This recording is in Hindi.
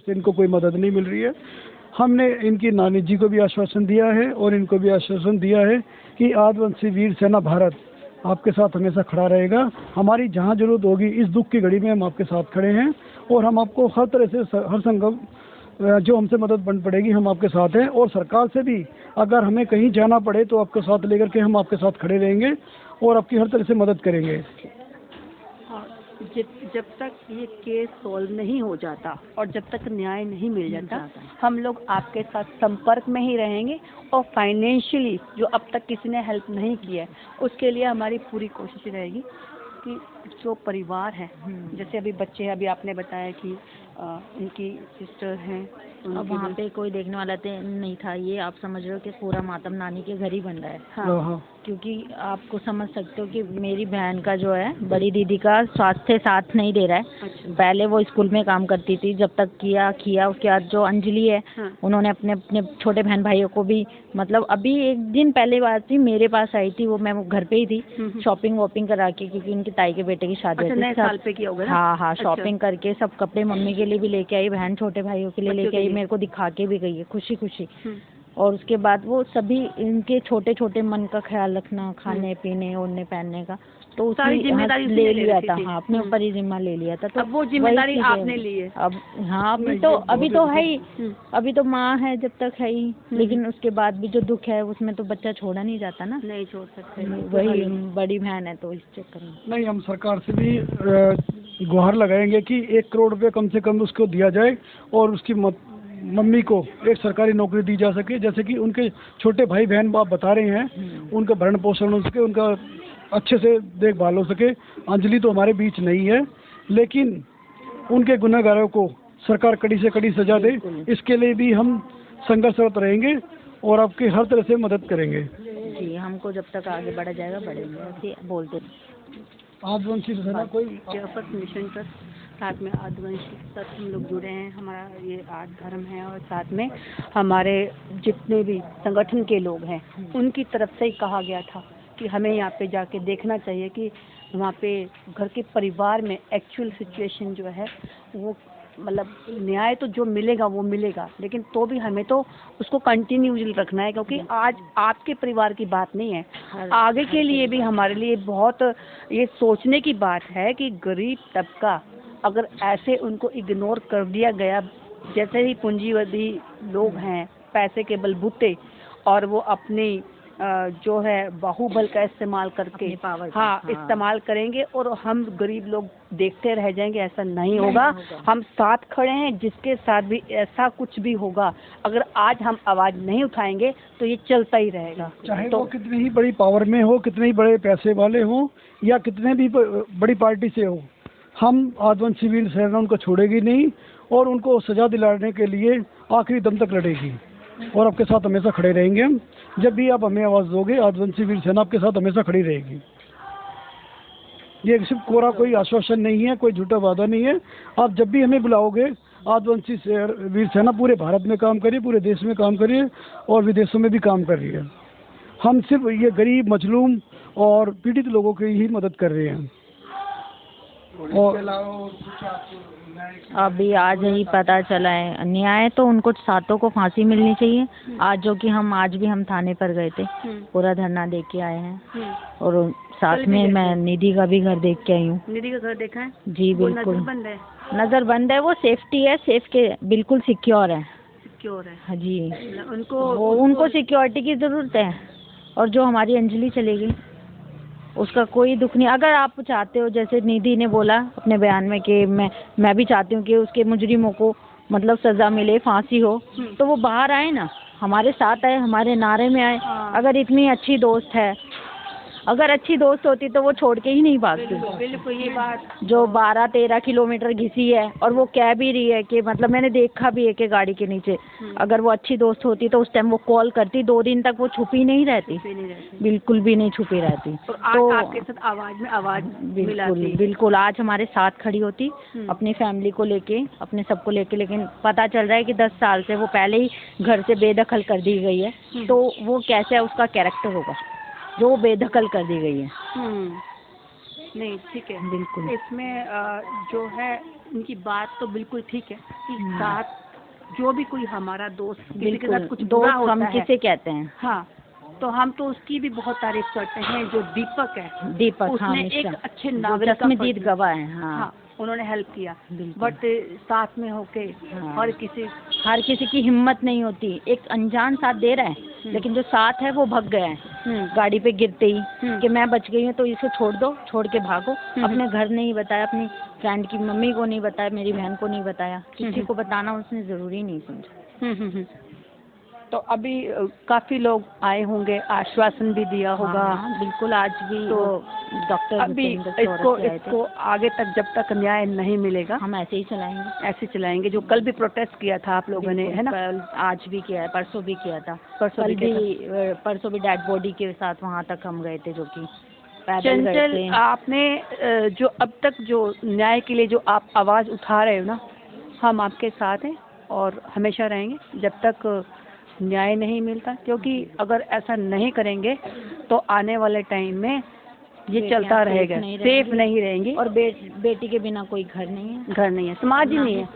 से इनको कोई मदद नहीं मिल रही है। हमने इनकी नानी जी को भी आश्वासन दिया है और इनको भी आश्वासन दिया है कि आदिवासी वीर सेना भारत आपके साथ हमेशा खड़ा रहेगा। हमारी जहाँ जरूरत होगी इस दुख की घड़ी में हम आपके साथ खड़े हैं और हम आपको हर तरह से हर संभव जो हमसे मदद बन पड़ेगी हम आपके साथ हैं। और सरकार से भी अगर हमें कहीं जाना पड़े तो आपके साथ लेकर के हम आपके साथ खड़े रहेंगे और आपकी हर तरह से मदद करेंगे। जब तक ये केस सॉल्व नहीं हो जाता और जब तक न्याय नहीं मिल जाता हम लोग आपके साथ संपर्क में ही रहेंगे और फाइनेंशियली जो अब तक किसी ने हेल्प नहीं किया है उसके लिए हमारी पूरी कोशिश रहेगी कि जो परिवार है, जैसे अभी बच्चे हैं, अभी आपने बताया कि इनकी सिस्टर हैं, अब वहाँ पे कोई देखने वाला नहीं था। ये आप समझ रहे हो कि पूरा मातम नानी के घर ही बन रहा है। हाँ। क्योंकि आपको समझ सकते हो कि मेरी बहन का जो है बड़ी दीदी का स्वास्थ्य साथ नहीं दे रहा है। अच्छा। पहले वो स्कूल में काम करती थी, जब तक किया उसके बाद जो अंजलि है उन्होंने अपने छोटे बहन भाइयों को भी, मतलब अभी एक दिन पहले बात थी, मेरे पास आई थी, वो मैं घर पे ही थी, शॉपिंग वॉपिंग करा के, क्योंकि उनकी ताई के बेटे की शादी नए साल पे किया होगा ना? हाँ, शॉपिंग करके सब कपड़े मम्मी के लिए भी लेके आई, बहन छोटे भाइयों के लिए लेके आई, मेरे को दिखा के भी गई है खुशी खुशी। और उसके बाद वो सभी इनके छोटे छोटे मन का ख्याल रखना, खाने पीने ओढ़ने पहनने का, तो सारी जिम्मेदारी ले लिया था। हाँ, अपने ऊपर ही जिम्मा ले लिया था। तो अब वो जिम्मेदारी आपने ली है। अब हाँ, अभी तो है ही, अभी तो माँ है जब तक है ही, लेकिन उसके बाद भी जो दुख है उसमें तो बच्चा छोड़ा नहीं जाता ना। नहीं छोड़ सकते। वही बड़ी बहन है तो इस चक्कर में नहीं, हम सरकार से भी गुहार लगाएंगे कि 1 करोड़ रुपये कम से कम उसको दिया जाए और उसकी मम्मी को एक सरकारी नौकरी दी जा सके, जैसे कि उनके छोटे भाई बहन आप बता रहे हैं, उनका भरण पोषण हो सके, उनका अच्छे से देखभाल हो सके। अंजलि तो हमारे बीच नहीं है, लेकिन उनके गुनहगारों को सरकार कड़ी से कड़ी सजा दे, इसके लिए भी हम संघर्षरत रहेंगे और आपकी हर तरह से मदद करेंगे। जी, हमको जब तक आगे बढ़ा जाएगा बढ़ेंगे, बोलते आदिवासी कोई मिशन ट्रस्ट साथ में आदिवासी साथ हम लोग जुड़े हैं। हमारा ये 8 धर्म है और साथ में हमारे जितने भी संगठन के लोग हैं उनकी तरफ से ही कहा गया था कि हमें यहाँ पे जाके देखना चाहिए कि वहाँ पे घर के परिवार में एक्चुअल सिचुएशन जो है वो, मतलब न्याय तो जो मिलेगा वो मिलेगा, लेकिन तो भी हमें तो उसको कंटिन्यू रखना है, क्योंकि आज आपके परिवार की बात नहीं है, आगे के लिए भी हमारे लिए बहुत ये सोचने की बात है कि गरीब तबका अगर ऐसे उनको इग्नोर कर दिया गया, जैसे ही पूंजीवादी लोग हैं पैसे के बलबूते और वो अपनी जो है बाहुबल का इस्तेमाल करके इस्तेमाल करेंगे और हम गरीब लोग देखते रह जाएंगे। ऐसा नहीं होगा। हम साथ खड़े हैं, जिसके साथ भी ऐसा कुछ भी होगा, अगर आज हम आवाज नहीं उठाएंगे तो ये चलता ही रहेगा। चाहे वो कितनी ही बड़ी पावर में हो, कितने ही बड़े पैसे वाले हो या कितने भी बड़ी पार्टी से हो, हम आदिवासी वीर सेना उनको छोड़ेगी नहीं और उनको सजा दिलाने के लिए आखिरी दम तक लड़ेगी और आपके साथ हमेशा खड़े रहेंगे। हम जब भी आप हमें आवाज़ दोगे, आदिवासी वीर सेना आपके साथ हमेशा खड़ी रहेगी। ये सिर्फ कोरा कोई आश्वासन नहीं है, कोई झूठा वादा नहीं है। आप जब भी हमें बुलाओगे, आदिवासी वीर सेना पूरे भारत में काम करिए, पूरे देश में काम करिए और विदेशों में भी काम कर रही है। हम सिर्फ ये गरीब, मजलूम और पीड़ित लोगों की ही मदद कर रहे हैं। और अभी आज ही पता चला है, न्याय तो उनको सातों को फांसी मिलनी चाहिए। आज जो कि आज भी हम थाने पर गए थे, पूरा धरना देख के आए हैं और साथ में मैं निधि का भी घर देख के आई हूँ। निधि का घर देखा है? जी बिल्कुल, नजर बंद है। वो सेफ्टी है, सेफ के बिल्कुल सिक्योर है। हाँ जी, उनको सिक्योरिटी की जरूरत है। और जो हमारी अंजलि चली गई उसका कोई दुख नहीं। अगर आप चाहते हो, जैसे निधि ने बोला अपने बयान में कि मैं भी चाहती हूँ कि उसके मुजरिमों को मतलब सजा मिले, फांसी हो, तो वो बाहर आए ना, हमारे साथ आए, हमारे नारे में आए। अगर इतनी अच्छी दोस्त है, अगर अच्छी दोस्त होती तो वो छोड़ के ही नहीं भागती। बिल्कुल ये बात जो 12-13 किलोमीटर घिसी है और वो कह भी रही है कि मतलब मैंने देखा भी है कि गाड़ी के नीचे, अगर वो अच्छी दोस्त होती तो उस टाइम वो कॉल करती। 2 दिन तक वो छुपी नहीं रहती, बिल्कुल भी नहीं छुपी रहती। तो आपके साथ आवाज में आवाज बिल्कुल आज हमारे साथ खड़ी होती, अपनी फैमिली को लेके, अपने सबको लेके। लेकिन पता चल रहा है कि 10 साल से वो पहले ही घर से बेदखल कर दी गई है, तो वो कैसे उसका कैरेक्टर होगा जो बेदखल कर दी गई है। नहीं ठीक है, बिल्कुल। इसमें जो है उनकी बात तो बिल्कुल ठीक है कि साथ जो भी कोई हमारा दोस्त किसी के साथ कुछ बुरा दोस्त हम होता है, किसे कहते हैं? हाँ, तो हम तो उसकी भी बहुत तारीफ करते हैं। जो दीपक है, दीपक, हाँ, उसने एक मिश्रा, अच्छे जो नागरिक का चश्मदीद फर्ज- गवाह है, हाँ, हाँ, उन्होंने हेल्प किया, बिल्कुल। बट साथ में होके हाँ। हर किसी की हिम्मत नहीं होती। एक अनजान साथ दे रहा है, लेकिन जो साथ है वो भग गया है गाड़ी पे गिरते ही कि मैं बच गई हूँ तो इसे छोड़ दो, छोड़ के भागो। अपने घर नहीं बताया, अपनी फ्रेंड की मम्मी को नहीं बताया, मेरी बहन को नहीं बताया, किसी को बताना उसने जरूरी नहीं समझा। तो अभी काफी लोग आए होंगे, आश्वासन भी दिया होगा। हाँ, बिल्कुल। आज भी तो डॉक्टर अभी इसको आगे तक जब तक न्याय नहीं मिलेगा हम ऐसे ही चलाएंगे। जो कल भी प्रोटेस्ट किया था आप लोगों ने, है ना? कल, आज भी किया है, परसों भी किया था। परसों भी डेड बॉडी के साथ वहाँ तक हम गए थे, जो कि पैदल गए चंचल, थे। आपने जो अब तक जो न्याय के लिए जो आप आवाज़ उठा रहे हो ना, हम आपके साथ हैं और हमेशा रहेंगे जब तक न्याय नहीं मिलता, क्योंकि अगर ऐसा नहीं करेंगे तो आने वाले टाइम में ये चलता रहेगा, सेफ नहीं रहेंगी। और बेटी के बिना कोई घर नहीं है, समाज ही नहीं है।